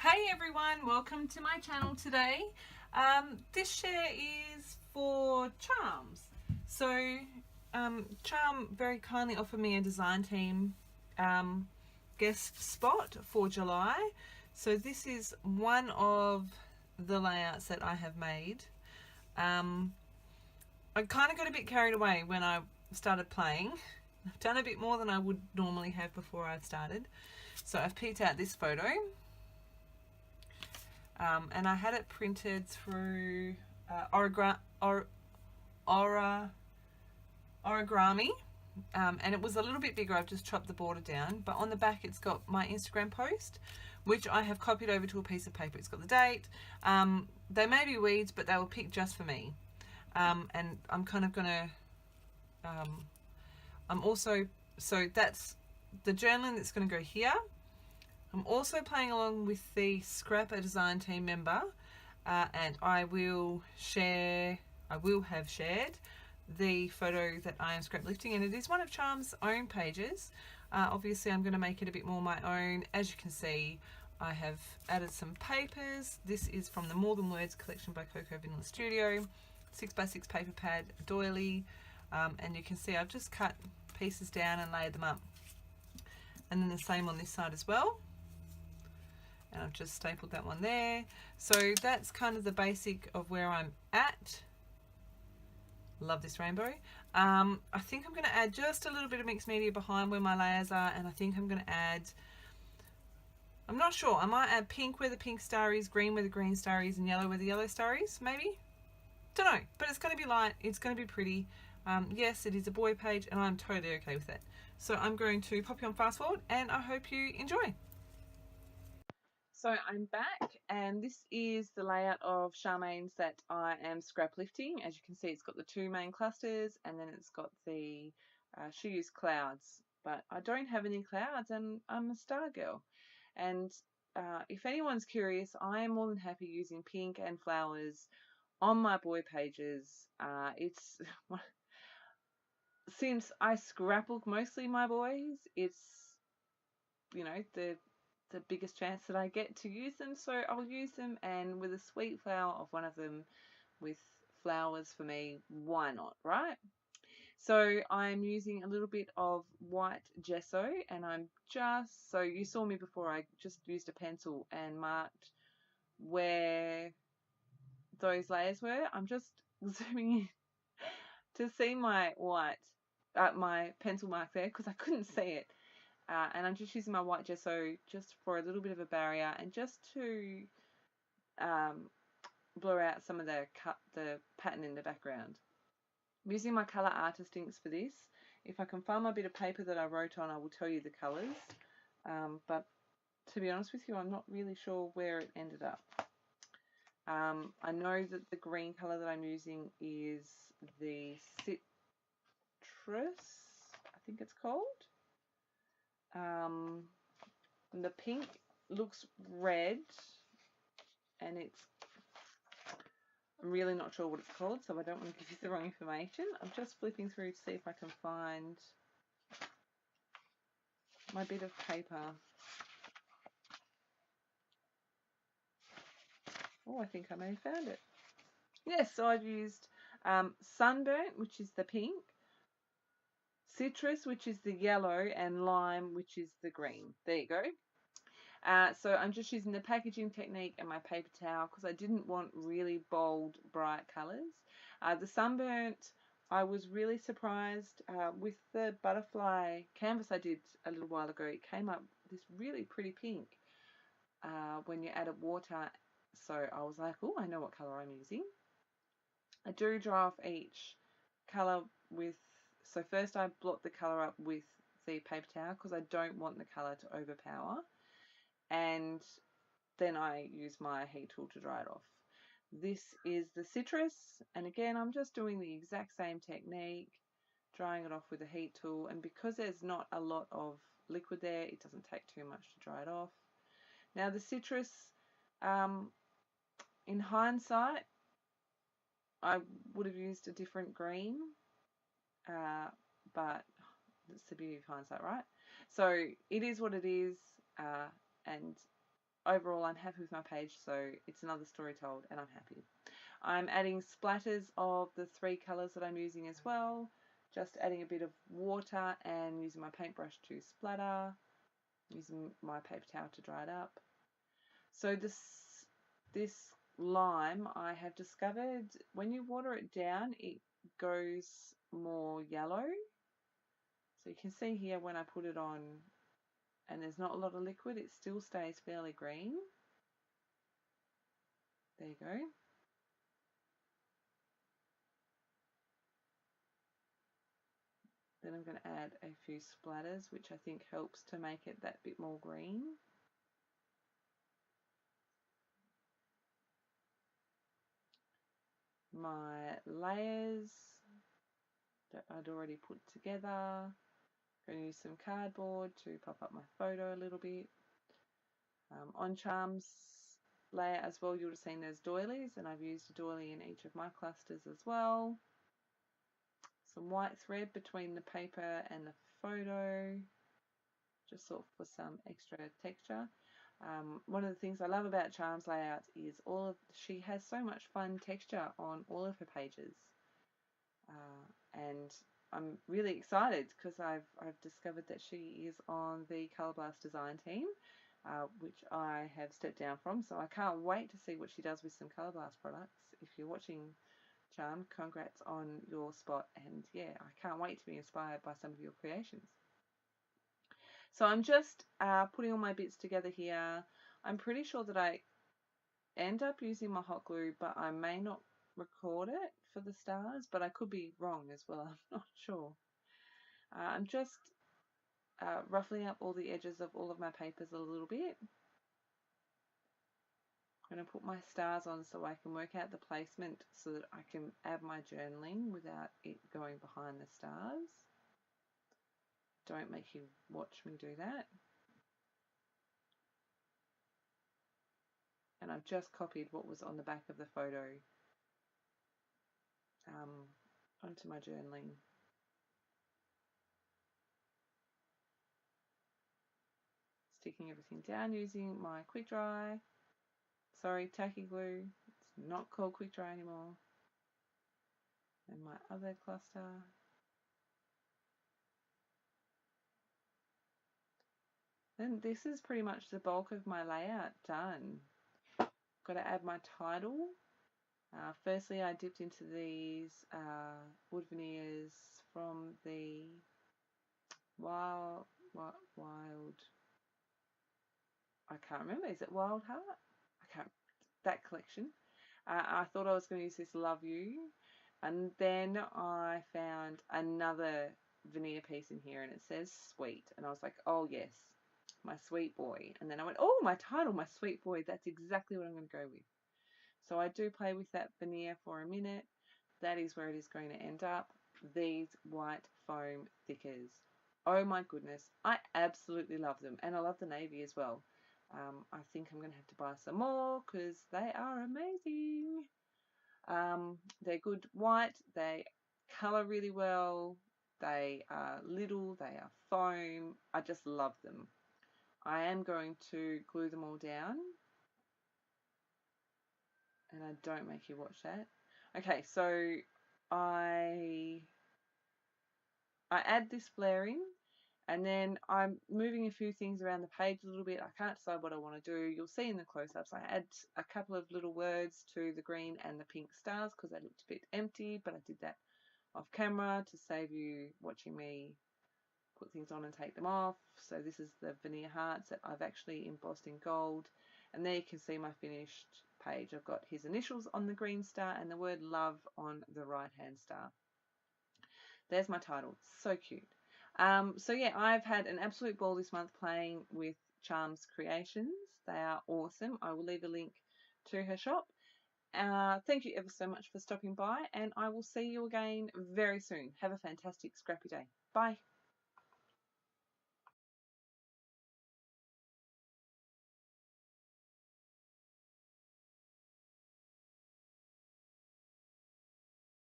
Hey everyone, welcome to my channel today. This share is for Charms. So Charm very kindly offered me a design team guest spot for July. So this is one of the layouts that I have made. I kind of got a bit carried away when I started playing. I've done a bit more than I would normally have before I started. So I've picked out this photo. And I had it printed through origami, and it was a little bit bigger. I've just chopped the border down, but on the back it's got my Instagram post, which I have copied over to a piece of paper. It's got the date. They may be weeds, but they were picked just for me. And I'm kind of gonna so that's the journaling that's going to go here. I'm also playing along with the Scrapper design team member, and I will have shared the photo that I am scrap lifting, and it is one of Charm's own pages. Obviously I'm going to make it a bit more my own. As you can see, I have added some papers. This is from the More Than Words collection by Coco Vanilla Studio, 6x6 paper pad doily, and you can see I've just cut pieces down and laid them up, and then the same on this side as well. And I've just stapled that one there. So that's kind of the basic of where I'm at. Love this rainbow. I think I'm going to add just a little bit of mixed media behind where my layers are, and I think I'm going to add, I'm not sure, I might add pink where the pink star is, green where the green star is, and yellow where the yellow star is, maybe? Don't know, but it's going to be light, it's going to be pretty. Yes, it is a boy page, and I'm totally okay with it. So I'm going to pop you on fast forward, and I hope you enjoy. So I'm back, and this is the layout of Charmaine's that I am scrap lifting. As you can see, it's got the two main clusters, and then it's got the she used clouds, but I don't have any clouds, and I'm a star girl. And if anyone's curious, I am more than happy using pink and flowers on my boy pages. It's since I scrapbook mostly my boys, it's, you know, the biggest chance that I get to use them, so I'll use them. And with a sweet flower of one of them with flowers for me, why not, right? So I'm using a little bit of white gesso, and I'm just, so you saw me before, I just used a pencil and marked where those layers were. I'm just zooming in to see my my pencil mark there, because I couldn't see it. And I'm just using my white gesso just for a little bit of a barrier, and just to blur out some of the pattern in the background. I'm using my colour artist inks for this. If I can find my bit of paper that I wrote on, I will tell you the colours. But to be honest with you, I'm not really sure where it ended up. I know that the green colour that I'm using is the citrus, I think it's called. And the pink looks red, and I'm really not sure what it's called, so I don't want to give you the wrong information. I'm just flipping through to see if I can find my bit of paper. Oh, I think I may have found it. Yes, so I've used sunburnt, which is the pink, citrus, which is the yellow, and lime, which is the green. There you go. So I'm just using the packaging technique and my paper towel, because I didn't want really bold, bright colours. The sunburnt, I was really surprised with the butterfly canvas I did a little while ago. It came up this really pretty pink when you added water. So I was like, oh, I know what colour I'm using. I do dry off each colour with, so first I blot the colour up with the paper towel, because I don't want the colour to overpower. And then I use my heat tool to dry it off. This is the citrus, and again I'm just doing the exact same technique, drying it off with a heat tool, and because there's not a lot of liquid there, it doesn't take too much to dry it off. Now the citrus, in hindsight, I would have used a different green, but that's the beauty of hindsight, right? So it is what it is, and overall I'm happy with my page, so it's another story told and I'm happy. I'm adding splatters of the 3 colours that I'm using as well, just adding a bit of water and using my paintbrush to splatter, using my paper towel to dry it up. So this lime, I have discovered when you water it down it goes more yellow. So you can see here when I put it on and there's not a lot of liquid, it still stays fairly green. There you go. Then I'm going to add a few splatters, which I think helps to make it that bit more green. My layers that I'd already put together. Going to use some cardboard to pop up my photo a little bit. On Charms layer as well, you would have seen there's doilies, and I've used a doily in each of my clusters as well. Some white thread between the paper and the photo, just sort of for some extra texture. One of the things I love about Charms layouts is she has so much fun texture on all of her pages, and I'm really excited because I've discovered that she is on the Colour Blast design team, which I have stepped down from, so I can't wait to see what she does with some Colour Blast products. If you're watching, Charm, congrats on your spot, and yeah, I can't wait to be inspired by some of your creations. So I'm just putting all my bits together here. I'm pretty sure that I end up using my hot glue, but I may not record it for the stars, but I could be wrong as well. I'm not sure. I'm just ruffling up all the edges of all of my papers a little bit. I'm going to put my stars on so I can work out the placement so that I can add my journaling without it going behind the stars. Don't make you watch me do that. And I've just copied what was on the back of the photo onto my journaling. Sticking everything down using my quick dry. Sorry, tacky glue. It's not called quick dry anymore. And my other cluster. Then this is pretty much the bulk of my layout done. Got to add my title. Firstly, I dipped into these wood veneers from the Wild, I can't remember, is it Wild Heart? That collection. I thought I was going to use this Love You, and then I found another veneer piece in here and it says Sweet, and I was like, oh yes, my sweet boy. And then I went, oh, my title, my sweet boy, that's exactly what I'm going to go with. So I do play with that veneer for a minute. That is where it is going to end up. These white foam thickers. Oh my goodness, I absolutely love them, and I love the navy as well. I think I'm going to have to buy some more because they are amazing. They're good white, they colour really well, they are little, they are foam. I just love them. I am going to glue them all down, and I don't make you watch that. Okay, so I add this flaring, and then I'm moving a few things around the page a little bit. I can't decide what I want to do. You'll see in the close-ups I add a couple of little words to the green and the pink stars because they looked a bit empty, but I did that off camera to save you watching me put things on and take them off. So this is the veneer hearts that I've actually embossed in gold, and there you can see my finished page. I've got his initials on the green star and the word love on the right hand star. There's my title. So cute. So yeah, I've had an absolute ball this month playing with Charms Creations. They are awesome. I will leave a link to her shop. Thank you ever so much for stopping by, and I will see you again very soon. Have a fantastic scrappy day. Bye.